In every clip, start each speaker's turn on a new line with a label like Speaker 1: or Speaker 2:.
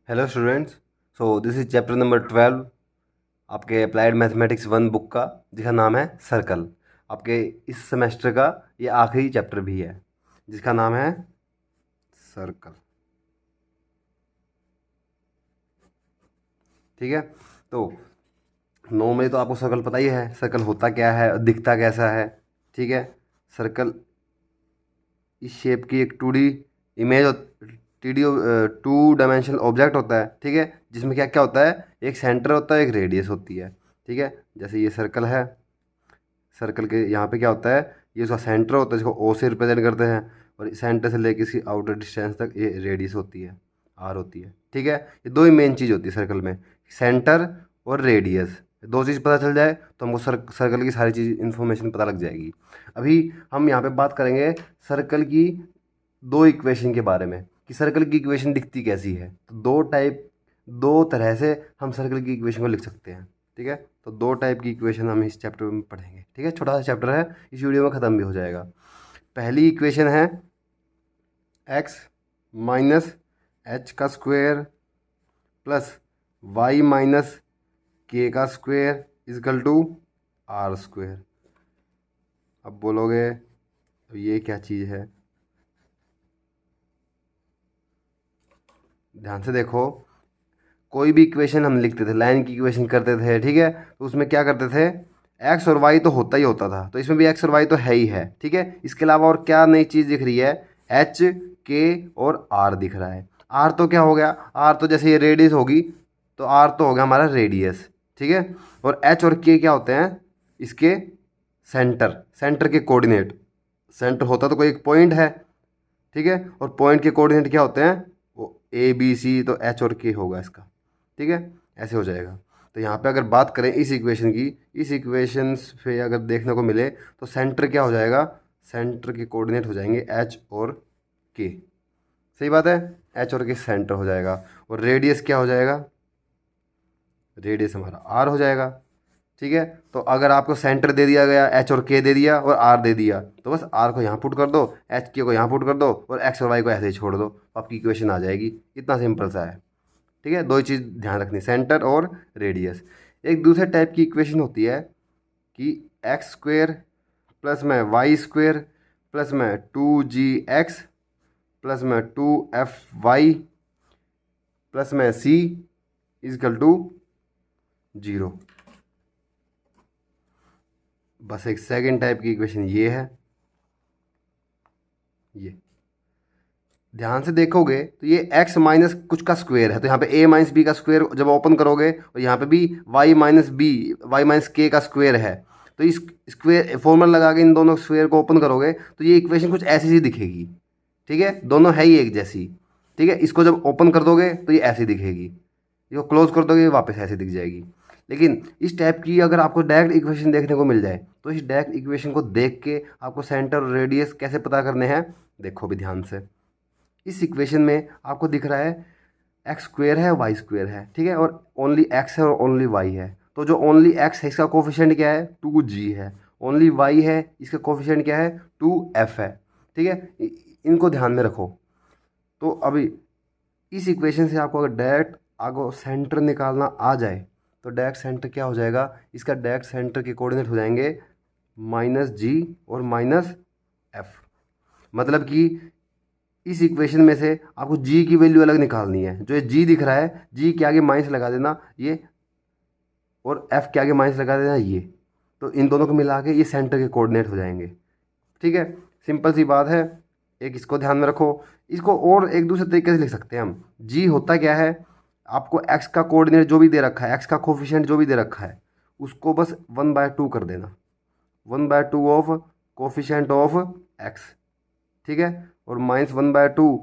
Speaker 1: Hello students. This is chapter number 12 आपके applied mathematics 1 book का, जिसका नाम है सर्कल। आपके इस सेमेस्टर का ये आखिरी चैप्टर भी है, जिसका नाम है सर्कल। ठीक है। तो नॉर्मली तो आपको सर्कल पता ही है, सर्कल होता क्या है, दिखता कैसा है। ठीक है। सर्कल इस शेप की एक 2D image, T D 2 dimensional object होता है। ठीक है। जिसमें क्या क्या होता है, एक सेंटर होता है, एक रेडियस होती है। ठीक है। जैसे ये सर्कल है, सर्कल के यहाँ पे क्या होता है, ये उसका सेंटर होता है, जिसको ओ से रिप्रेजेंट करते हैं। और सेंटर से लेके इसकी आउटर डिस्टेंस तक ये रेडियस होती है, आर होती है। ठीक है। ये दो ही मेन चीज़ होती है सर्कल में, सेंटर और रेडियस। दो चीज़ पता चल जाए तो हमको सर्कल की सारी चीज़ इन्फॉर्मेशन पता लग जाएगी। अभी हम यहाँ पे बात करेंगे सर्कल की दो इक्वेशन के बारे में, कि सर्कल की इक्वेशन दिखती कैसी है। तो दो तरह से हम सर्कल की इक्वेशन को लिख सकते हैं। ठीक है। तो दो टाइप की इक्वेशन हम इस चैप्टर में पढ़ेंगे। ठीक है। छोटा सा चैप्टर है, इस वीडियो में ख़त्म भी हो जाएगा। पहली इक्वेशन है x माइनस एच का square plus Y minus K का square is equal to R square. अब बोलोगे तो ये क्या चीज़ है, ध्यान से देखो। कोई भी इक्वेशन हम लिखते थे, लाइन की इक्वेशन करते थे, ठीक है, तो उसमें क्या करते थे, एक्स और वाई तो होता ही होता था। तो इसमें भी एक्स और वाई तो है ही है। ठीक है। इसके अलावा और क्या नई चीज़ दिख रही है, एच के और आर दिख रहा है। आर तो क्या हो गया, आर तो जैसे ये रेडियस होगी, तो आर तो हो गया हमारा रेडियस। ठीक है। और एच और के क्या होते हैं, इसके सेंटर, सेंटर के कोऑर्डिनेट। सेंटर होता तो कोई एक पॉइंट है। ठीक है। और पॉइंट के कोऑर्डिनेट क्या होते हैं, वो ए बी सी, तो एच और के होगा इसका। ठीक है। ऐसे हो जाएगा। तो यहाँ पे अगर बात करें इस इक्वेशन की, इस इक्वेशन पे अगर देखने को मिले तो सेंटर क्या हो जाएगा, सेंटर के कोऑर्डिनेट हो जाएंगे एच और के। सही बात है, एच और के सेंटर हो जाएगा। और रेडियस क्या हो जाएगा, रेडियस हमारा आर हो जाएगा। ठीक है। तो अगर आपको सेंटर दे दिया गया, एच और के दे दिया और आर दे दिया, तो बस आर को यहाँ पुट कर दो, एच के को यहाँ पुट कर दो, और एक्स और वाई को ऐसे ही छोड़ दो, तो आपकी इक्वेशन आ जाएगी। इतना सिंपल सा है। ठीक है। दो ही चीज़ ध्यान रखनी, सेंटर और रेडियस। एक दूसरे टाइप की इक्वेशन होती है कि एक्स स्क्वेयर प्लस में वाई स्क्वेयर प्लस में 2gx प्लस में 2fy प्लस में c इजकल टू 0। बस एक सेकेंड टाइप की इक्वेशन ये है। ये ध्यान से देखोगे तो ये x माइनस कुछ का स्क्वायर है, तो यहाँ पे a माइनस बी का स्क्वायर जब ओपन करोगे, और यहाँ पे भी y minus B, Y minus K का स्क्वायर है। तो इस स्क्वायर फॉर्मूला लगा के इन दोनों स्क्वायर को ओपन करोगे तो ये इक्वेशन कुछ ऐसी सी दिखेगी। ठीक है। दोनों है ही एक जैसी। ठीक है। इसको जब ओपन कर दोगे तो ये ऐसी दिखेगी, इसको क्लोज कर दोगे वापस ऐसी दिख जाएगी। लेकिन इस टाइप की अगर आपको डायरेक्ट इक्वेशन देखने को मिल जाए, तो इस डायरेक्ट इक्वेशन को देख के आपको सेंटर और रेडियस कैसे पता करने हैं, देखो भी ध्यान से। इस इक्वेशन में आपको दिख रहा है एक्स स्क्वेयर है, वाई स्क्वेयर है। ठीक है। और ओनली एक्स है और ओनली वाई है। तो जो ओनली एक्स है इसका कोफिशिएंट क्या है, 2g है। ओनली वाई है, इसका कोफिशिएंट क्या है, 2f है। ठीक है। इनको ध्यान में रखो। तो अभी इस इक्वेशन से आपको अगर डायरेक्ट आपको सेंटर निकालना आ जाए, तो डायरेक्ट सेंटर क्या हो जाएगा, इसका डायरेक्ट सेंटर के कोऑर्डिनेट हो जाएंगे -g और -f। मतलब कि इस इक्वेशन में से आपको g की वैल्यू अलग निकालनी है। जो ये g दिख रहा है, g के आगे माइनस लगा देना ये, और f के आगे माइनस लगा देना ये। तो इन दोनों को मिला के ये सेंटर के कोऑर्डिनेट हो जाएंगे। ठीक है। सिंपल सी बात है। एक इसको ध्यान में रखो। इसको और एक दूसरे तरीके से लिख सकते हैं हम। जी होता क्या है, आपको एक्स का कोऑर्डिनेट जो भी दे रखा है, एक्स का कोफिशिएंट जो भी दे रखा है, उसको बस 1/2 कर देना, 1/2 ऑफ कोफिशिएंट ऑफ एक्स। ठीक है। और -1/2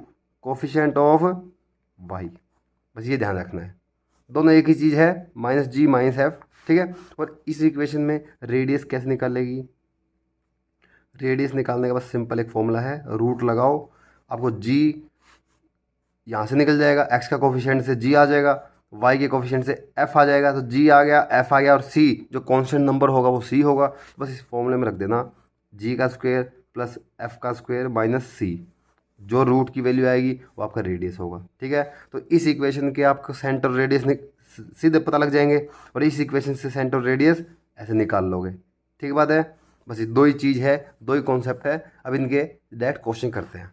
Speaker 1: कोफिशिएंट ऑफ वाई। बस ये ध्यान रखना है, दोनों एक ही चीज़ है, -g -f। ठीक है। और इस इक्वेशन में रेडियस कैसे निकालेगी, रेडियस निकालने का बस सिंपल एक फॉर्मूला है, रूट लगाओ, आपको g यहाँ से निकल जाएगा, x का कोफिशिएंट से g आ जाएगा, y के कोफिशिएंट से f आ जाएगा। तो g आ गया, f आ गया, और c जो कांस्टेंट नंबर होगा वो c होगा। बस इस फॉर्मूले में रख देना g का स्क्वायर प्लस f का स्क्वायर माइनस c। जो रूट की वैल्यू आएगी वो आपका रेडियस होगा। ठीक है, तो इस इक्वेशन के आपको सेंटर रेडियस सीधे पता लग जाएंगे, और इस इक्वेशन से सेंटर रेडियस ऐसे निकाल लोगे। ठीक बात है, बस ये दो ही चीज़ है, दो ही कॉन्सेप्ट है। अब इनके डायरेक्ट क्वेश्चन करते हैं।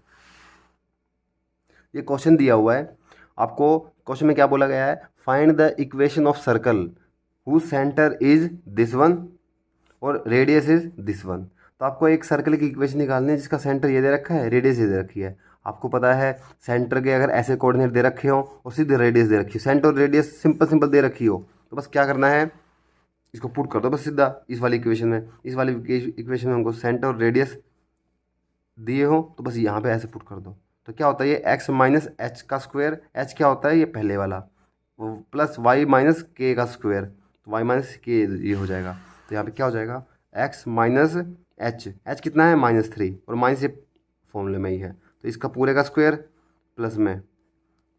Speaker 1: ये क्वेश्चन दिया हुआ है आपको, क्वेश्चन में क्या बोला गया है, find the equation of circle whose centre is this one और रेडियस इज दिस वन। तो आपको एक सर्कल की इक्वेशन निकालनी है जिसका सेंटर ये दे रखा है, रेडियस ये दे रखी है। आपको पता है सेंटर के अगर ऐसे कोऑर्डिनेट दे रखे हो और सीधे रेडियस दे रखी हो, सेंटर और रेडियस सिंपल सिंपल दे रखी हो, तो बस क्या करना है, इसको पुट कर दो बस सीधा इस वाली इक्वेशन में। इस वाली इक्वेशन में हमको सेंटर और रेडियस दिए हो तो बस यहाँ पे ऐसे पुट कर दो। तो क्या होता है, ये x माइनस एच का स्क्वायर, एच क्या होता है ये पहले वाला, वो प्लस वाई माइनस के का स्क्वायर, तो वाई माइनस के ये हो जाएगा। तो यहाँ पे क्या हो जाएगा, x माइनस एच, एच कितना है -3, और माइनस ये फॉर्मूले में ही है, तो इसका पूरे का स्क्वायर प्लस में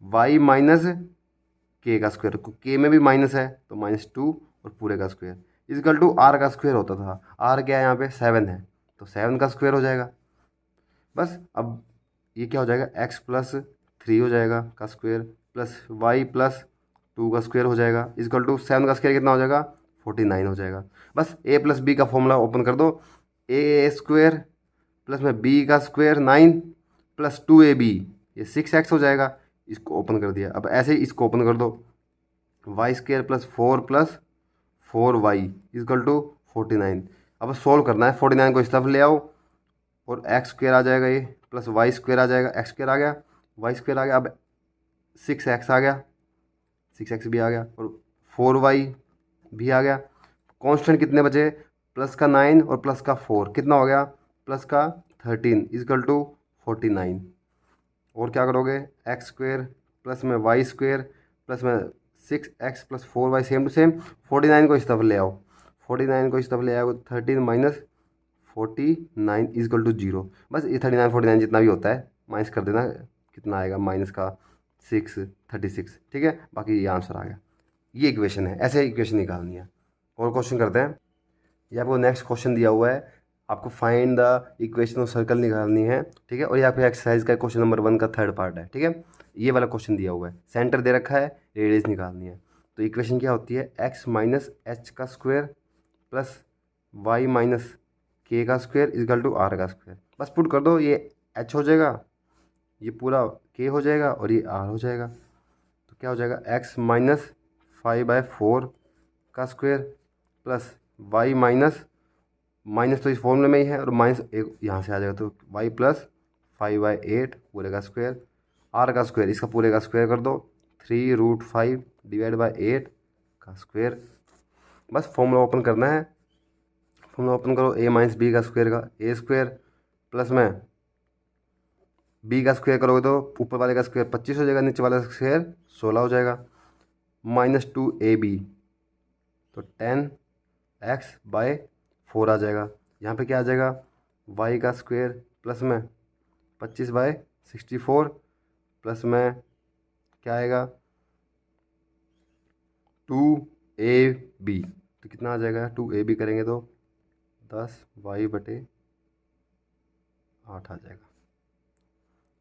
Speaker 1: वाई माइनस के का स्क्वायर, के में भी माइनस है तो -2 और पूरे का स्क्वायर इजकल टू आर का स्क्वायर होता था। आर क्या है यहाँ पे 7 है, तो 7 का स्क्वायर हो जाएगा। बस अब ये क्या हो जाएगा, x+3 हो जाएगा का स्क्वायर प्लस y+2 का स्क्वायर हो जाएगा इजकल टू 7 का स्क्वायर कितना हो जाएगा, 49 हो जाएगा। बस a प्लस बी का फॉर्मूला ओपन कर दो, ए स्क्वायर प्लस में बी का स्क्वायर 9 प्लस 2ab, ये 6x हो जाएगा। इसको ओपन कर दिया, अब ऐसे ही इसको ओपन कर दो, Y square plus 4y is equal to 49। अब सॉल्व करना है, 49 को इस तरफ ले आओ और एक्स स्क्वायर आ जाएगा, ये प्लस वाई स्क्वायर आ जाएगा, एक्स स्क्वायर आ गया, वाई स्क्वायर आ गया, अब 6x आ गया, 6x भी आ गया और 4y भी आ गया। कांस्टेंट कितने बचे, प्लस का 9 और प्लस का 4 कितना हो गया, प्लस का 13 इजकल टू 49। और क्या करोगे, एक्स स्क्वायर प्लस में वाई स्क्वायर प्लस में 6x plus 4y same to same, 49 को इस तरफ ले आओ, 49 को इस तरफ ले आओ, 13 माइनस 49 इजकल टू 0। बस ये 39 49 जितना भी होता है माइनस कर देना, कितना आएगा माइनस का 36। ठीक है, बाकी ये आंसर आ गया। ये इक्वेशन है, ऐसे इक्वेशन निकालनी है। और क्वेश्चन करते हैं, ये आपको नेक्स्ट क्वेश्चन दिया हुआ है, आपको find the equation of circle निकालनी है। ठीक है, और ये आपको एक्सरसाइज का क्वेश्चन नंबर 1 का थर्ड पार्ट है। ठीक है, ये वाला क्वेश्चन दिया हुआ है, सेंटर दे रखा है, रेडियस निकालनी है। तो इक्वेशन क्या होती है, x माइनस एच का square plus Y minus K का स्क्वायर इजकल टू आर का स्क्वायर। बस पुट कर दो, ये h हो जाएगा, ये पूरा k हो जाएगा और ये r हो जाएगा। तो क्या हो जाएगा, x माइनस 5/4 का स्क्वायर प्लस वाई माइनस तो इस फॉर्मूले में ही है और माइनस एक यहाँ से आ जाएगा, तो y प्लस 5/8 पूरे का स्क्वायर, r का स्क्वायर इसका पूरे का स्क्वायर कर दो, 3√5 डिवाइड बाई 8 का स्क्वायर। बस फॉर्मूला ओपन करना है, फॉर्मूला ओपन करो, a माइनस बी का स्क्वायर का a स्क्वायर प्लस में b का स्क्वायर करोगे तो ऊपर वाले का स्क्वायर 25 हो जाएगा, नीचे वाले का स्क्वायर 16 हो जाएगा, -2ab तो 10x/4 आ जाएगा। यहाँ पे क्या आ जाएगा, y का स्क्वायर प्लस में 25/64 प्लस में क्या आएगा 2ab, तो कितना आ जाएगा, 2ab करेंगे तो 10y/8 आ जाएगा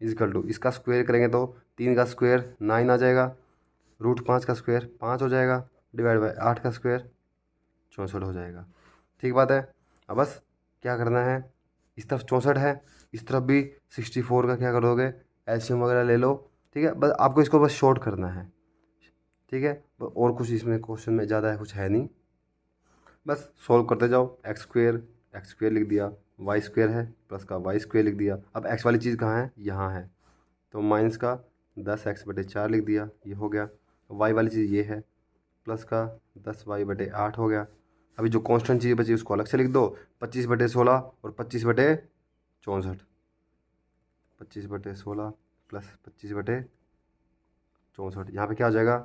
Speaker 1: इजकल टू, इसका स्क्वायर करेंगे तो 3 का स्क्वायर 9 आ जाएगा, √5 का स्क्वायर 5 हो जाएगा, डिवाइड बाई 8 का स्क्वायर 64 हो जाएगा। ठीक बात है। अब बस क्या करना है, इस तरफ 64 है, इस तरफ भी 64 का क्या करोगे, एलसीएम वगैरह ले लो। ठीक है, बस आपको इसको बस शॉर्ट करना है। ठीक है, और कुछ इसमें क्वेश्चन में ज़्यादा है कुछ है नहीं, बस सॉल्व करते जाओ। एक्स स्क्वायर लिख दिया, वाई स्क्वायर है प्लस का वाई स्क्वायर लिख दिया। अब एक्स वाली चीज़ कहाँ है, यहाँ है, तो माइनस का 10x/4 लिख दिया, ये हो गया। वाई वाली चीज़ ये है, प्लस का 10y/8 हो गया। अभी जो कांस्टेंट चीज़ बची उसको अलग से लिख दो, 25/16 और 25/64, 25/16 प्लस 25/64, यहाँ पे क्या हो जाएगा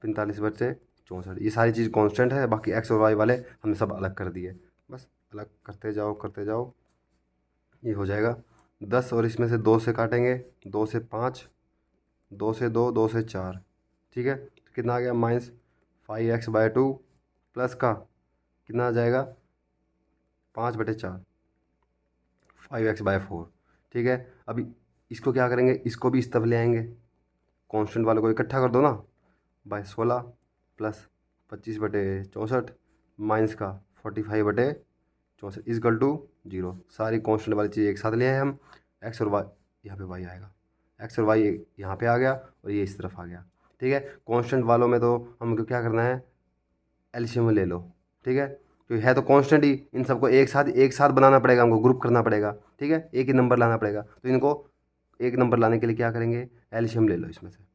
Speaker 1: 45/64। ये सारी चीज़ कांस्टेंट है, बाकी एक्स और वाई वाले हमने सब अलग कर दिए। बस अलग करते जाओ, ये हो जाएगा 10 और इसमें से 2 से काटेंगे, 2 से 5, 2 से 2, 2 से 4। ठीक है, तो कितना आ गया, -5x/2 प्लस का कितना आ जाएगा 5/4, 5x/4। ठीक है। अभी इसको क्या करेंगे, इसको भी इस तरफ ले आएंगे, कांस्टेंट वालों को इकट्ठा कर दो ना, बाय 16 प्लस 25/64 माइनस का 45/64 इजकल टू 0। सारी कांस्टेंट वाली चीज़ एक साथ ले आए हम, एक्स और वाई, यहाँ पे वाई आएगा, एक्स और वाई यहाँ पे आ गया और ये इस तरफ आ गया। ठीक है, कांस्टेंट वालों में तो हमको क्या करना है, एलसीएम ले लो। ठीक है, तो है तो कांस्टेंट ही, इन सबको एक साथ बनाना पड़ेगा, हमको ग्रुप करना पड़ेगा। ठीक है, एक ही नंबर लाना पड़ेगा, तो इनको एक नंबर लाने के लिए क्या करेंगे, एलसीएम ले लो इसमें से।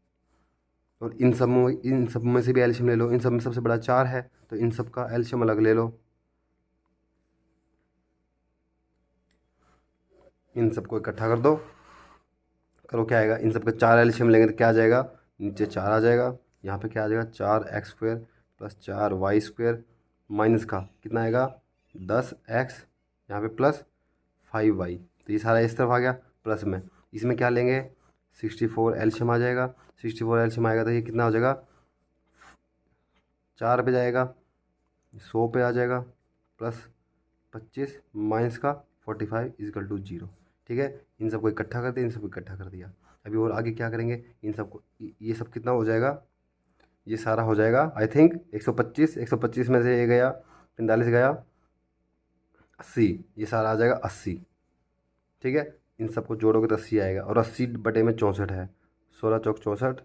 Speaker 1: और इन सब में से भी एलसीएम ले लो। इन सब में सबसे बड़ा 4 है, तो इन सब का एलसीएम अलग ले लो। इन सबको इकट्ठा कर दो, करो क्या आएगा, इन सब का 4 एलसीएम लेंगे तो क्या आ जाएगा, नीचे 4 आ जाएगा, यहाँ पे क्या आ जाएगा 4x² प्लस 4y² माइनस का कितना आएगा 10x, यहाँ पे प्लस 5y। तो ये सारा इस तरफ आ गया प्लस में, इसमें क्या लेंगे 64 एलसीएम आ जाएगा। 64 एलसीएम आएगा तो ये कितना हो जाएगा, 4 पे जाएगा, 100 पे आ जाएगा, प्लस 25 माइनस का 45 इजकल टू 0। ठीक है, इन सबको इकट्ठा कर दिया, इन सबको इकट्ठा कर दिया। अभी और आगे क्या करेंगे, इन सबको ये सब कितना हो जाएगा, ये सारा हो जाएगा आई थिंक 125। 125 में से ये गया 45 गया 80, ये सारा आ जाएगा 80। ठीक है, इन सबको जोड़ोगे तो 80 आएगा, और 80/64 है, 16 चौक 64,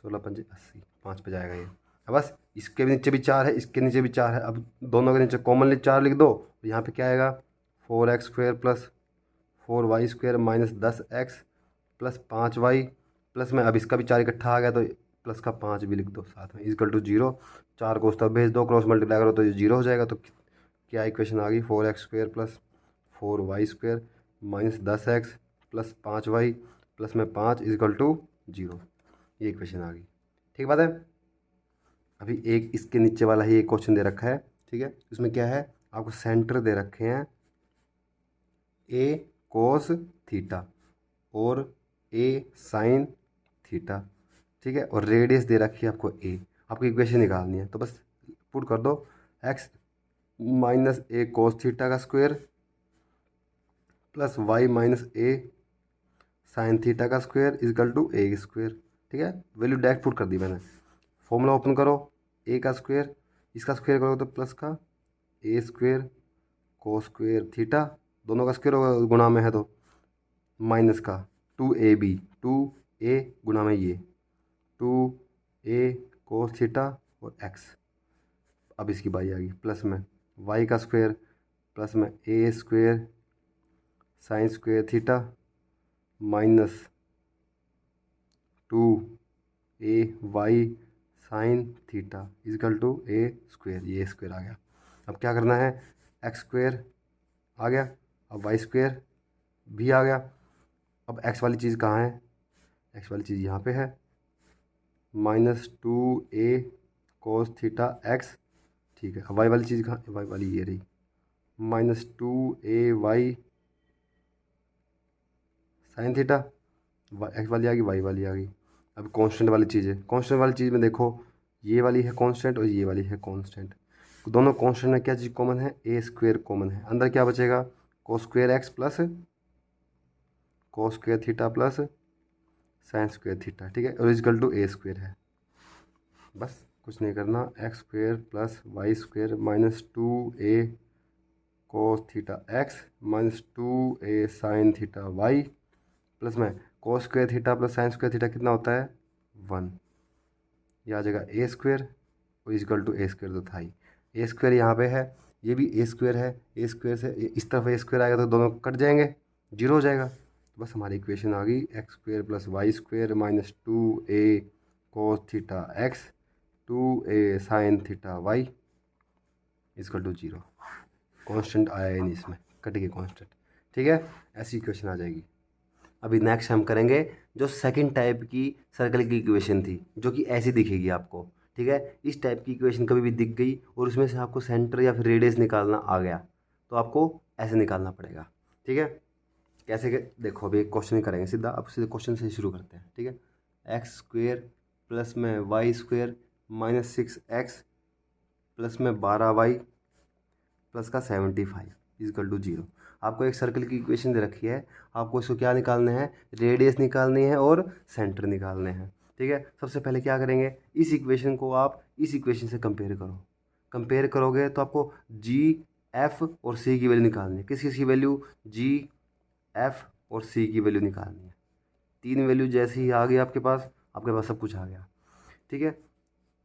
Speaker 1: 16 पंजे 80, 5 पे जाएगा ये। अब बस इसके नीचे भी 4 है, इसके नीचे भी 4 है, अब दोनों के नीचे कॉमनली 4 लिख दो, तो यहाँ पे क्या आएगा 4x² plus 4y² minus 10x plus 5y plus में, अब इसका भी 4 इकट्ठा आ गया तो प्लस का 5 भी लिख दो साथ में, इजकल टू 0। 4 को उस तरफ भेज दो, क्रॉस मल्टीप्लाई करो तो ये 0 हो जाएगा। तो क्या इक्वेशन आ गई, 4x² plus 4y² minus 10x plus 5y plus में 5 इजकल टू 0। ये इक्वेशन आ गई। ठीक बात है। अभी एक इसके नीचे वाला ही एक क्वेश्चन दे रखा है। ठीक है, इसमें क्या है, आपको सेंटर दे रखे हैं ए कोस थीटा और ए साइन थीटा। ठीक है, और रेडियस दे रखी है आपको ए। आपको इक्वेशन निकालनी है, तो बस पुट कर दो X minus A cos theta का square plus Y minus A sine theta का square is equal to A square. ठीक है, वैल्यू डायरेक्ट पुट कर दी मैंने। फॉर्मूला ओपन करो, ए का स्क्वायर, इसका स्क्वायर करो तो प्लस का ए स्क्वायर कोस स्क्वायर थीटा, दोनों का स्क्वायर होगा गुणा में है तो माइनस का 2ab, 2a गुणा में ये 2a कोस थीटा और x। अब इसकी बाई आ गई प्लस में y का स्क्वायर प्लस में A square sine square theta minus 2ay sine theta is equal to A square, ये स्क्वायर आ गया। अब क्या करना है, एक्स स्क्वायर आ गया, अब वाई स्क्वायर भी आ गया। अब एक्स वाली चीज़ कहाँ है, एक्स वाली चीज़ यहाँ पे है, -2a कोस थीटा एक्स। ठीक है, अब वाई वाली चीज़ कहाँ, वाई वाली ये रही, -2ay साइन थीटा, एक्स वाली आ गई, वाई वाली आ गई। अब कांस्टेंट वाली चीज़ है, कांस्टेंट वाली चीज़ में देखो ये वाली है कांस्टेंट और ये वाली है कांस्टेंट। दोनों कांस्टेंट में क्या चीज़ कॉमन है, ए स्क्वायर कॉमन है। अंदर क्या बचेगा, cos square x plus cos square theta plus sine square theta. ठीक है, और इजकल टू ए स्क्वायर है। बस कुछ नहीं करना, X square plus Y square minus 2a cos theta X minus 2a sine theta Y plus में cos square theta plus sine square theta कितना होता है 1। यह आ जाएगा ए स्क्वायर और इजकल टू ए स्क्वायर, तो था ही ए स्क्वायर यहाँ पे है, ये भी ए स्क्वायर है, ए स्क्वायर से इस तरफ ए स्क्वायर आएगा तो दोनों कट जाएंगे, 0 हो जाएगा। तो बस हमारी इक्वेशन आ गई X square plus Y square minus 2a cos theta X 2a sine theta Y is equal to 0। Constant आया ही नहीं इसमें, कट गई कांस्टेंट। ठीक है, ऐसी इक्वेशन आ जाएगी। अभी नेक्स्ट हम करेंगे जो सेकंड टाइप की सर्कल की इक्वेशन थी, जो कि ऐसी दिखेगी आपको। ठीक है, इस टाइप की इक्वेशन कभी भी दिख गई और उसमें से आपको सेंटर या फिर रेडियस निकालना आ गया तो आपको ऐसे निकालना पड़ेगा। ठीक है, कैसे देखो अभी एक क्वेश्चन करेंगे सीधा, अब सीधे क्वेश्चन से शुरू करते हैं। ठीक है, एक्स स्क्वेयर प्लस में Y square minus 6x plus में 12y प्लस का 75 इजकल टू 0। आपको एक सर्कल की इक्वेशन दे रखी है, आपको इसको क्या निकालना है, रेडियस निकालनी है और सेंटर निकालने हैं। ठीक है, सबसे पहले क्या करेंगे, इस इक्वेशन को आप इस इक्वेशन से कंपेयर करो। कंपेयर करोगे तो आपको जी, एफ और सी की वैल्यू निकालनी है। किस किस की वैल्यू, जी, एफ और सी की वैल्यू निकालनी है। तीन वैल्यू जैसे ही आ गई आपके पास सब कुछ आ गया। ठीक है,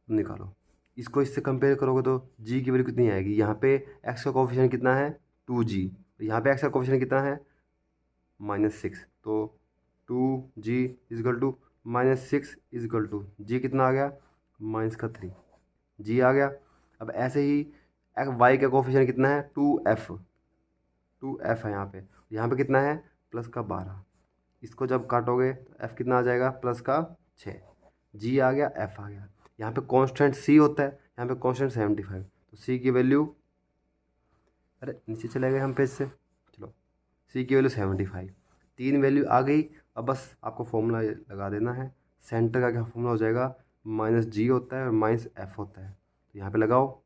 Speaker 1: निकालो। इसको इससे कंपेयर करोगे तो जी की वैल्यू कितनी आएगी, यहाँ पे एक्स का कोफिशिएंट कितना है, 2g, यहाँ पे एक्स का कोफिशिएंट कितना है, -6, तो 2g is equal to -6 is equal to G कितना आ गया, -3 जी आ गया। अब ऐसे ही वाई का कोफिशिएंट कितना है, 2f है यहाँ पे कितना है, +12। इसको जब काटोगे तो एफ कितना आ जाएगा, +6, जी आ गया, एफ आ गया। यहाँ पे कांस्टेंट सी होता है, यहाँ पे कांस्टेंट 75, तो सी की वैल्यू, अरे नीचे चले गए हम पेज से, चलो, सी की वैल्यू 75। तीन वैल्यू आ गई। अब बस आपको फॉर्मूला लगा देना है। सेंटर का क्या फॉर्मूला हो जाएगा, -g होता है और -f होता है, तो यहाँ पे लगाओ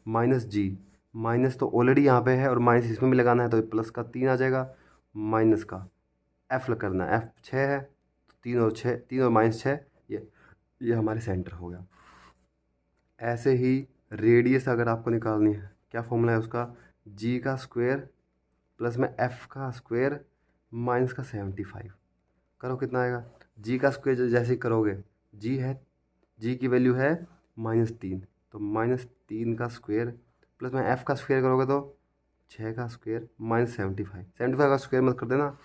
Speaker 1: -g, माइनस तो ऑलरेडी यहाँ पे है और माइनस इसमें भी लगाना है, तो प्लस का 3 आ जाएगा, माइनस का एफ करना है, एफ 6 है, तो 3 और 6, 3 और -6, ये हमारे सेंटर हो गया। ऐसे ही रेडियस अगर आपको निकालनी है, क्या फॉर्मूला है उसका, जी का स्क्वायर प्लस में एफ का स्क्वायर माइनस का 75, करो कितना आएगा, जी का स्क्वायर जैसे ही करोगे, जी है, जी की वैल्यू है -3, तो -3 का स्क्वायर प्लस में एफ का स्क्वायर करोगे तो 6 का स्क्वायर -75, 75 का स्क्वायर मत कर देना,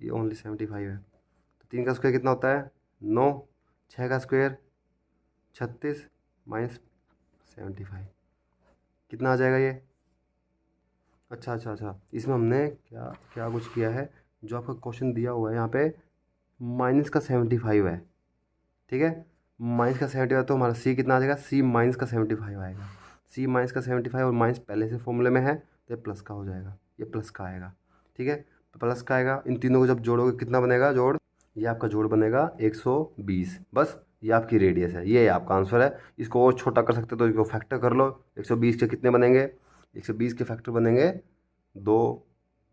Speaker 1: ये ओनली 75 है, तो 3 का स्क्वायर कितना होता है, 9, 6 का स्क्वायर 36 -75, कितना आ जाएगा ये। अच्छा अच्छा अच्छा, इसमें हमने क्या क्या कुछ किया है, जो आपका क्वेश्चन दिया हुआ है यहाँ पे माइनस का 75 है। ठीक है, माइनस का 75, तो हमारा सी कितना आ जाएगा, सी माइनस का 75 आएगा। सी माइनस का 75 और माइनस पहले से फॉर्मूले में है, तो ये प्लस का हो जाएगा, ये प्लस का आएगा। ठीक है, तो प्लस का आएगा, इन तीनों को जब जोड़ोगे कितना बनेगा जोड़, ये आपका जोड़ बनेगा 120। बस ये आपकी रेडियस है, ये आपका आंसर है। इसको और छोटा कर सकते हो तो इसको फैक्टर कर लो, 120 के कितने बनेंगे, 120 के फैक्टर बनेंगे 2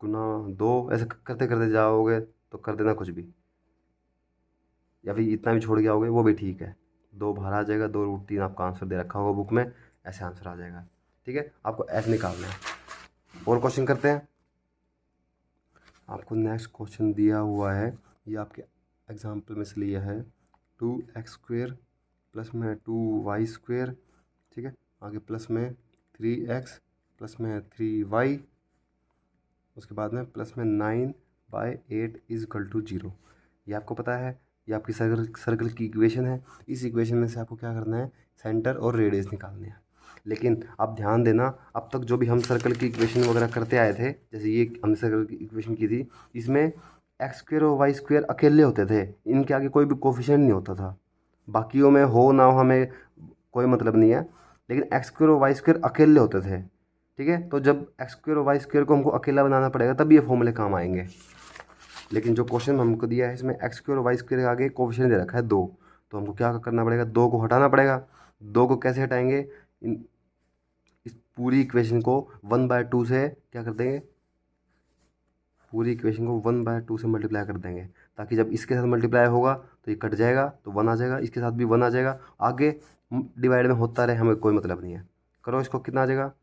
Speaker 1: × 2, ऐसे करते करते जाओगे तो कर देना कुछ भी, या फिर इतना भी छोड़ के आओगे वो भी ठीक है, 2 बाहर आ जाएगा, 2√3 आपका आंसर दे रखा होगा बुक में, ऐसे आंसर आ जाएगा। ठीक है, आपको ऐसे निकालना है। और क्वेश्चन करते हैं। आपको नेक्स्ट क्वेश्चन दिया हुआ है, ये आपके एग्जाम्पल में से लिया है, 2x² प्लस में 2y², ठीक है, आगे प्लस में 3x प्लस में 3y, उसके बाद में प्लस में 9/8 इजकल टू 0। ये आपको पता है, ये आपकी सर्कल की इक्वेशन है। इस इक्वेशन में से आपको क्या करना है, सेंटर और रेडियस निकालने हैं। लेकिन आप ध्यान देना, अब तक जो भी हम सर्कल की इक्वेशन वगैरह करते आए थे, जैसे ये हमने सर्कल की इक्वेशन की थी, इसमें x² और y² अकेले होते थे, इनके आगे कोई भी कोफिशिएंट नहीं होता था। बाकियों में हो ना हो हमें कोई मतलब नहीं है, लेकिन x² और y² अकेले होते थे। ठीक है, तो जब x² और y² को हमको अकेला बनाना पड़ेगा तब ये फॉर्मूले काम आएंगे। लेकिन जो क्वेश्चन हमको दिया है इसमें x² और y² के आगे कोफिशिएंट दे रखा है 2, तो हमको क्या करना पड़ेगा, 2 को हटाना पड़ेगा। 2 को कैसे हटाएंगे, इस पूरी इक्वेशन को 1/2 से क्या कर देंगे, पूरी इक्वेशन को 1/2 से मल्टीप्लाई कर देंगे, ताकि जब इसके साथ मल्टीप्लाई होगा तो ये कट जाएगा तो 1 आ जाएगा, इसके साथ भी 1 आ जाएगा, आगे डिवाइड में होता रहे, हमें कोई मतलब नहीं है। करो, इसको कितना आ जाएगा,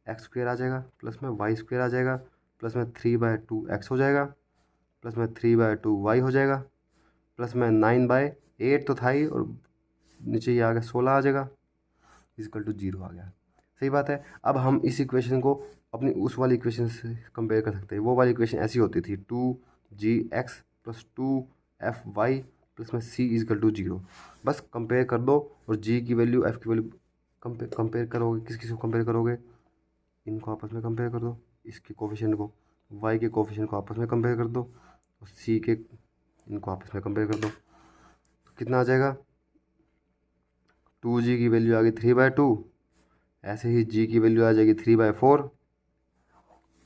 Speaker 1: x² आ जाएगा प्लस में y² आ जाएगा प्लस में 3/2 x हो जाएगा प्लस में 3/2 y हो जाएगा प्लस में 9/8 तो था ही, और नीचे ये आ गया 16 आ जाएगा, इजकल टू 0 आ गया। सही बात है। अब हम इस इक्वेशन को अपनी उस वाली इक्वेशन से कंपेयर कर सकते हैं। वो वाली इक्वेशन ऐसी होती थी, 2gx प्लस 2fy प्लस में c इजकल टू 0। बस कंपेयर कर दो, और g की वैल्यू, f की वैल्यू कंपेयर करोगे, किस किस को कंपेयर करोगे, इनको आपस में कंपेयर कर दो, इसके कोफिशिएंट को, y के कोफिशिएंट को आपस में कंपेयर कर दो, और c के इनको आपस में कंपेयर कर दो, तो कितना आ जाएगा, 2g की वैल्यू आ गई 3/2, ऐसे ही g की वैल्यू आ जाएगी 3/4,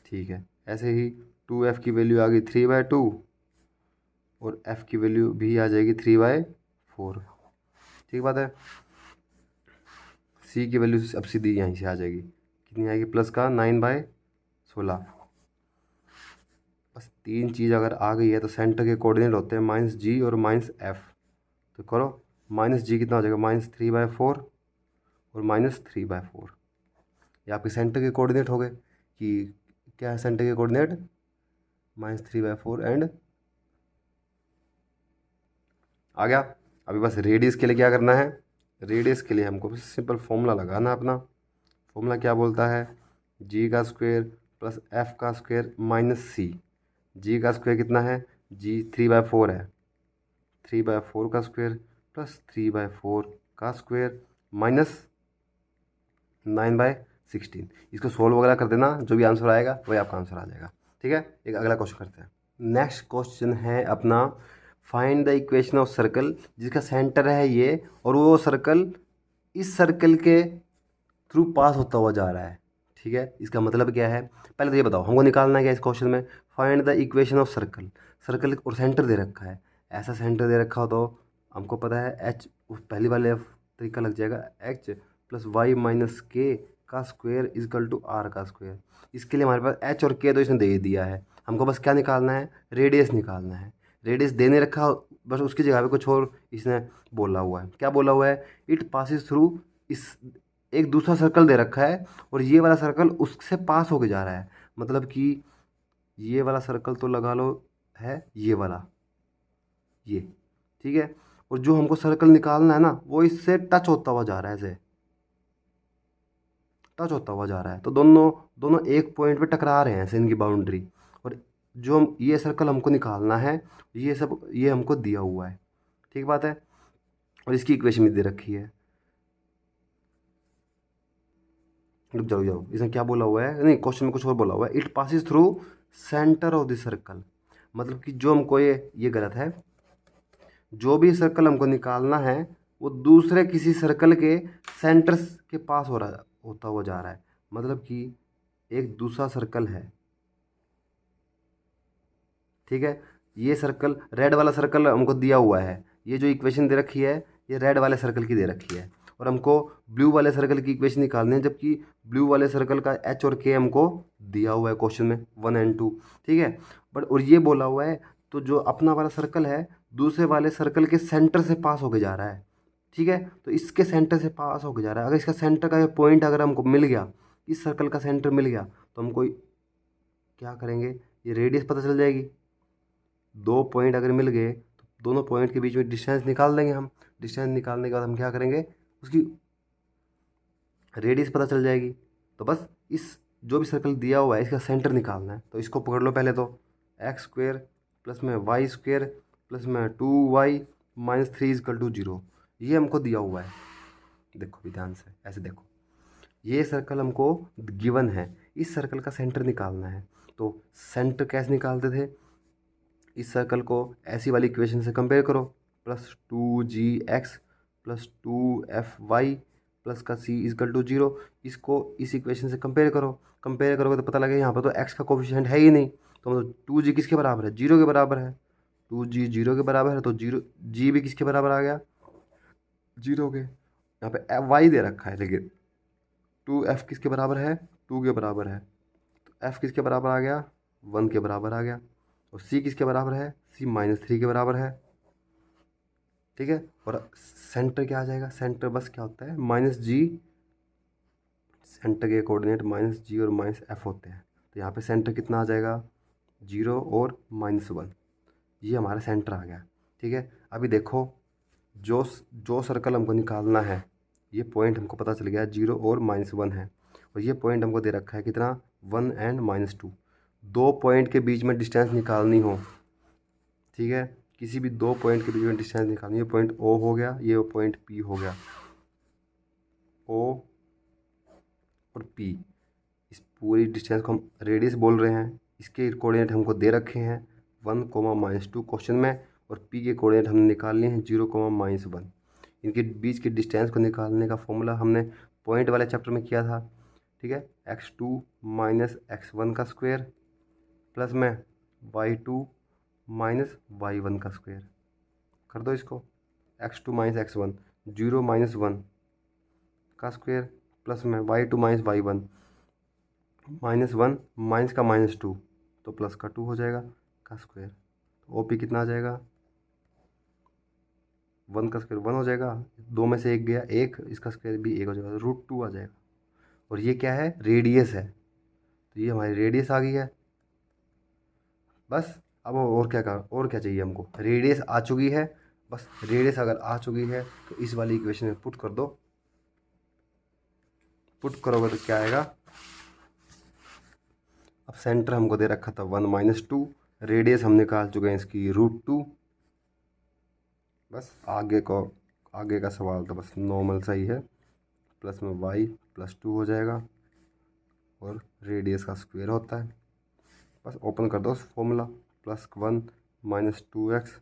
Speaker 1: ठीक है, ऐसे ही 2f की वैल्यू आ गई 3/2, और f की वैल्यू भी आ जाएगी 3/4। ठीक बात है। c की वैल्यू अब सीधी यहीं से आ जाएगी, कितनी आएगी, प्लस का 9/16, तीन चीज़ अगर आ गई है तो सेंटर के कोऑर्डिनेट होते हैं -g और -f। तो करो, -g कितना हो जाएगा, -3/4 और -3/4। ये आपके सेंटर के कोऑर्डिनेट हो गए कि क्या है सेंटर के कोऑर्डिनेट, -3/4 एंड आ गया। अभी बस रेडियस के लिए क्या करना है, रेडियस के लिए हमको सिंपल फॉर्मूला लगाना है अपना। फॉर्मूला क्या बोलता है, g का स्क्वायर प्लस f का स्क्वायर माइनस c। g का स्क्वायर कितना है, g 3/4 है, 3/4 का स्क्वायर प्लस 3/4 का स्क्वायर माइनस 9/16। इसको सोल्व वगैरह कर देना, जो भी आंसर आएगा वही आपका आंसर आ जाएगा। ठीक है, एक अगला क्वेश्चन करते हैं। नेक्स्ट क्वेश्चन है अपना, find the equation of circle जिसका सेंटर है ये और वो सर्कल इस सर्कल के थ्रू पास होता हुआ जा रहा है। ठीक है, इसका मतलब क्या है, पहले तो ये बताओ हमको निकालना है क्या इस क्वेश्चन में, find the equation of circle. Circle और सेंटर दे रखा है, ऐसा सेंटर दे रखा हो तो हमको पता है एच, पहली वाले तरीका लग जाएगा, H plus Y minus K का स्क्वायर इजकल टू आर का स्क्वायर। इसके लिए हमारे पास एच और के तो इसने दे ही दिया है, हमको बस क्या निकालना है, रेडियस निकालना है। रेडियस देने रखा, बस उसकी जगह पे कुछ और इसने बोला हुआ है। क्या बोला हुआ है, इट पासिस थ्रू, इस एक दूसरा सर्कल दे रखा है और ये वाला सर्कल उससे पास होके जा रहा है। मतलब कि ये वाला सर्कल तो लगा लो है ये वाला, ये ठीक है, और जो हमको सर्कल निकालना है ना वो इससे टच होता हुआ जा रहा है, ऐसे टच होता हुआ जा रहा है। तो दोनों दोनों एक पॉइंट पे टकरा रहे हैं ऐसे, इनकी बाउंड्री। और जो हम ये सर्कल हमको निकालना है, ये सब ये हमको दिया हुआ है। ठीक बात है, और इसकी इक्वेशन भी दे रखी है। रुक जाओ जाओ, इसमें क्या बोला हुआ है, नहीं क्वेश्चन में कुछ और बोला हुआ है, it passes through centre of the circle. मतलब कि जो हमको ये गलत है, जो भी सर्कल हमको निकालना है वो दूसरे किसी सर्कल के सेंटर के पास होता हुआ जा रहा है। मतलब कि एक दूसरा सर्कल है, ठीक है, ये सर्कल रेड वाला सर्कल हमको दिया हुआ है, ये जो इक्वेशन दे रखी है ये रेड वाले सर्कल की दे रखी है, और हमको ब्लू वाले सर्कल की इक्वेशन निकालनी है, जबकि ब्लू वाले सर्कल का एच और के हमको दिया हुआ है क्वेश्चन में 1 और 2। ठीक है, बट और ये बोला हुआ है तो जो अपना वाला सर्कल है दूसरे वाले सर्कल के सेंटर से पास होके जा रहा है। ठीक है, तो इसके सेंटर से पास होके जा रहा है। अगर इसका सेंटर का ये पॉइंट अगर हमको मिल गया, इस सर्कल का सेंटर मिल गया, तो हमको क्या करेंगे, ये रेडियस पता चल जाएगी। दो पॉइंट अगर मिल गए तो दोनों पॉइंट के बीच में डिस्टेंस निकाल देंगे हम। डिस्टेंस निकालने के बाद हम क्या करेंगे, उसकी रेडियस पता चल जाएगी। तो बस इस जो भी सर्कल दिया हुआ है इसका सेंटर निकालना है। तो इसको पकड़ लो पहले तो, एक्स स्क्वेयर प्लस में वाई स्क्वेयर प्लस में 2y माइनस 3 इजकल टू 0, ये हमको दिया हुआ है। देखो भी ध्यान से, ऐसे देखो, ये सर्कल हमको गिवन है, इस सर्कल का सेंटर निकालना है। तो सेंटर कैसे निकालते थे, इस सर्कल को ऐसी वाली इक्वेशन से कंपेयर करो, +2gx प्लस 2fy प्लस का c इजकल टू 0। इसको इस इक्वेशन से कंपेयर करो, कंपेयर करोगे तो पता लगेगा यहाँ पर तो x का कोफिशिएंट है ही नहीं, तो मतलब 2g किसके बराबर है, 0 के बराबर है। 2g 0 के बराबर है तो 0g भी किसके बराबर आ गया, 0 के। यहाँ पे y दे रखा है लेकिन 2f किसके बराबर है, 2 के बराबर है, तो f किसके बराबर आ गया, 1 के बराबर आ गया। और c किसके बराबर है, c -3 के बराबर है। ठीक है, और सेंटर क्या आ जाएगा, सेंटर बस क्या होता है -g, सेंटर के कोऑर्डिनेट -g और -f होते हैं। तो यहाँ पे सेंटर कितना आ जाएगा, 0 और -1, ये हमारा सेंटर आ गया। ठीक है, अभी देखो जो जो सर्कल हमको निकालना है, ये पॉइंट हमको पता चल गया 0 और -1 है, और ये पॉइंट हमको दे रखा है कितना, 1 एंड -2। दो पॉइंट के बीच में डिस्टेंस निकालनी हो, ठीक है, किसी भी दो पॉइंट के बीच में डिस्टेंस निकालनी, ये पॉइंट O हो गया, ये पॉइंट P हो गया, O और P, इस पूरी डिस्टेंस को हम रेडियस बोल रहे हैं। इसके कोऑर्डिनेट हमको दे रखे हैं 1, -2 क्वेश्चन में, और P के कोऑर्डिनेट हमने निकालने हैं 0, -1। इनके बीच के डिस्टेंस को निकालने का फॉर्मूला हमने पॉइंट वाले चैप्टर में किया था। ठीक है, x2 माइनस x1 का स्क्वायर प्लस में y2 माइनस y1 का स्क्वायर कर दो इसको, x2 माइनस x1 0 -1 का स्क्वायर प्लस में y2 माइनस y1 -1 माइनस का -2 तो प्लस का 2 हो जाएगा। का स्क्वायर, तो OP कितना आ जाएगा, 1 का स्क्वायर 1 हो जाएगा, 2 में से 1 गया 1, इसका स्क्वायर भी 1 हो जाएगा, √2 आ जाएगा। और ये क्या है, रेडियस है, तो ये हमारी रेडियस आ गई है। बस अब और क्या कर, और क्या चाहिए हमको, रेडियस आ चुकी है। बस रेडियस अगर आ चुकी है तो इस वाली इक्वेशन में पुट कर दो। पुट करोगे तो क्या आएगा, अब सेंटर हमको दे रखा था 1 - 2, रेडियस हम निकाल चुके हैं इसकी √2। बस आगे का सवाल तो बस नॉर्मल सा ही है, प्लस में y + 2 हो जाएगा और रेडियस का स्क्वायर होता है। बस ओपन कर दो फॉर्मूला, +1 - 2x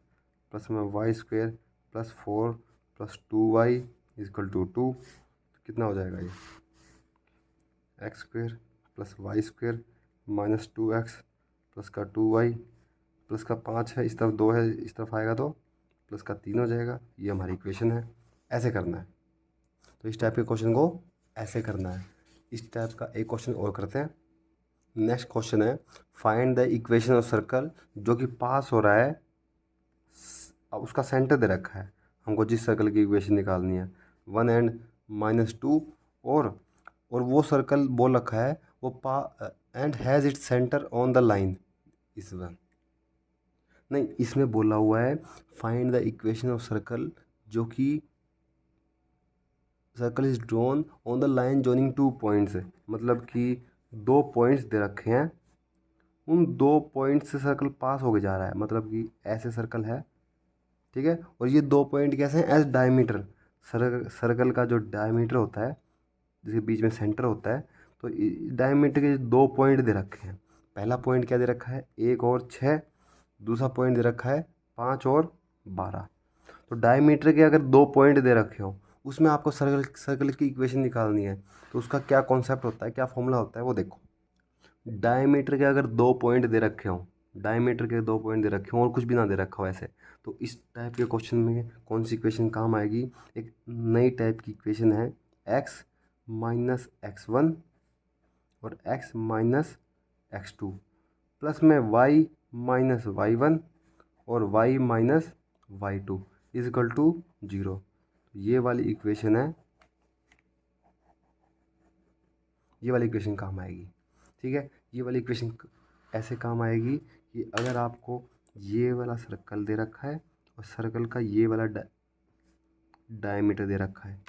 Speaker 1: प्लस में y² + 4 + 2y = 2। कितना हो जाएगा ये, x² + y² - 2x प्लस का 2y प्लस का 5 है, इस तरफ 2 है, इस तरफ आएगा तो प्लस का 3 हो जाएगा। ये हमारी इक्वेशन है। ऐसे करना है, तो इस टाइप के क्वेश्चन को ऐसे करना है। इस टाइप का एक क्वेश्चन और करते हैं। नेक्स्ट क्वेश्चन है, find the equation of circle जो कि पास हो रहा है, अब उसका सेंटर दे रखा है, हमको जिस सर्कल की इक्वेशन निकालनी है 1 एंड -2, और वो सर्कल बोल रखा है वो and has its centre on the line, इस वन नहीं, इसमें बोला हुआ है find the equation of circle जो कि circle is drawn on the line joining 2 points, मतलब कि 2 पॉइंट्स दे रखे हैं, उन 2 पॉइंट से सर्कल पास होके जा रहा है, मतलब कि ऐसे सर्कल है, ठीक है। और ये 2 पॉइंट कैसे हैं, एज डायमीटर, सर्कल का जो डायमीटर होता है जिसके बीच में सेंटर होता है, तो डायमीटर के 2 पॉइंट दे रखे हैं। पहला पॉइंट क्या दे रखा है, 1 और 6, दूसरा पॉइंट दे रखा है 5 और 12। तो डायमीटर के अगर 2 पॉइंट दे रखे हो, उसमें आपको सर्कल की इक्वेशन निकालनी है, तो उसका क्या कॉन्सेप्ट होता है, क्या फॉर्मूला होता है वो देखो। डायमीटर के अगर 2 पॉइंट दे रखे हों, डायमीटर के 2 पॉइंट दे रखे हों और कुछ भी ना दे रखा हो ऐसे, तो इस टाइप के क्वेश्चन में कौन सी इक्वेशन काम आएगी, एक नई टाइप की इक्वेशन है x - x1 और x - x2 प्लस में y - y1 और y - y2 = 0। ये वाली इक्वेशन है, ये वाली इक्वेशन काम आएगी, ठीक है। ये वाली इक्वेशन ऐसे काम आएगी कि अगर आपको ये वाला सर्कल दे रखा है और सर्कल का ये वाला डायमीटर दे रखा है,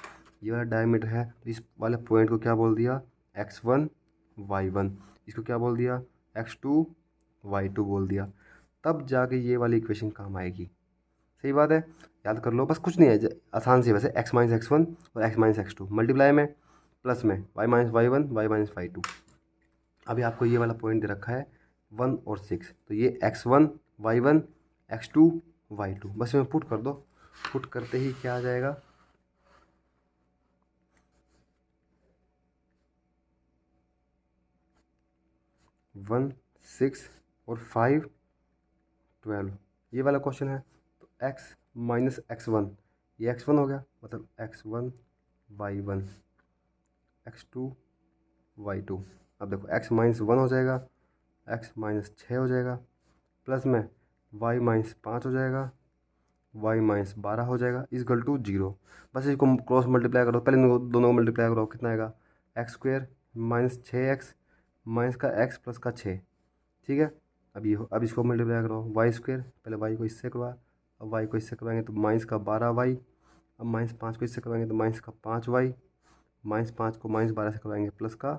Speaker 1: ये वाला डायमीटर है, तो इस वाले पॉइंट को क्या बोल दिया, x1 y1, इसको क्या बोल दिया, x2 y2 बोल दिया, तब जाके ये वाली इक्वेशन काम आएगी। सही बात है, याद कर लो, बस कुछ नहीं है, आसान सी वैसे, x - x1 और x - x2 मल्टीप्लाई में प्लस में y - y1 y - y2। अभी आपको ये वाला पॉइंट दे रखा है 1 और 6, तो ये x1 y1 x2 y2, बस में पुट कर दो। पुट करते ही क्या आ जाएगा, 1 6 और 5 12, ये वाला क्वेश्चन है। तो x - x1, ये x1 हो गया, मतलब x1 y1 x2 y2। अब देखो x - 1 हो जाएगा, x - 6 हो जाएगा, प्लस में y - 5 हो जाएगा, y - 12 हो जाएगा, = 0। बस इसको क्रॉस मल्टीप्लाई करो, पहले दोनों को मल्टीप्लाई करो, कितना आएगा, x² - 6x माइनस का x प्लस का 6, ठीक है। अब इसको मल्टीप्लाई करो, y², पहले y को इससे करवा, अब y को इससे करवाएंगे तो -12y, अब -5 को इससे करवाएंगे तो -5y, -5 को -12 से करवाएंगे प्लस का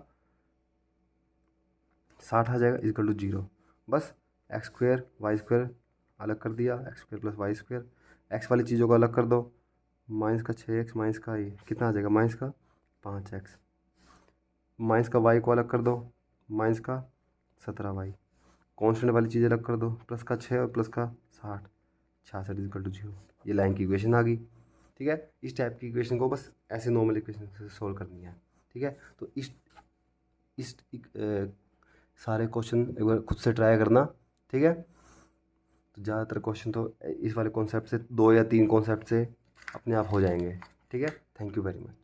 Speaker 1: 60 आ जाएगा, = 0। बस x² y² अलग कर दिया, x² + y², x वाली चीज़ों को अलग कर दो, -6x माइनस का ये कितना आ जाएगा, -5x, माइनस का y को अलग कर दो, -17y, कांस्टेंट वाली चीज़ अलग कर दो, प्लस का 6 और प्लस का 60, 66 = 0। ये लाइन की इक्वेशन आ गई, ठीक है। इस टाइप की इक्वेशन को बस ऐसे नॉर्मल इक्वेशन से सोल्व करनी है, ठीक है। तो इस सारे क्वेश्चन एक बार खुद से ट्राई करना, ठीक है। तो ज़्यादातर क्वेश्चन तो इस वाले कॉन्सेप्ट से 2 या 3 कॉन्सेप्ट से अपने आप हो जाएंगे, ठीक है। Thank you very much.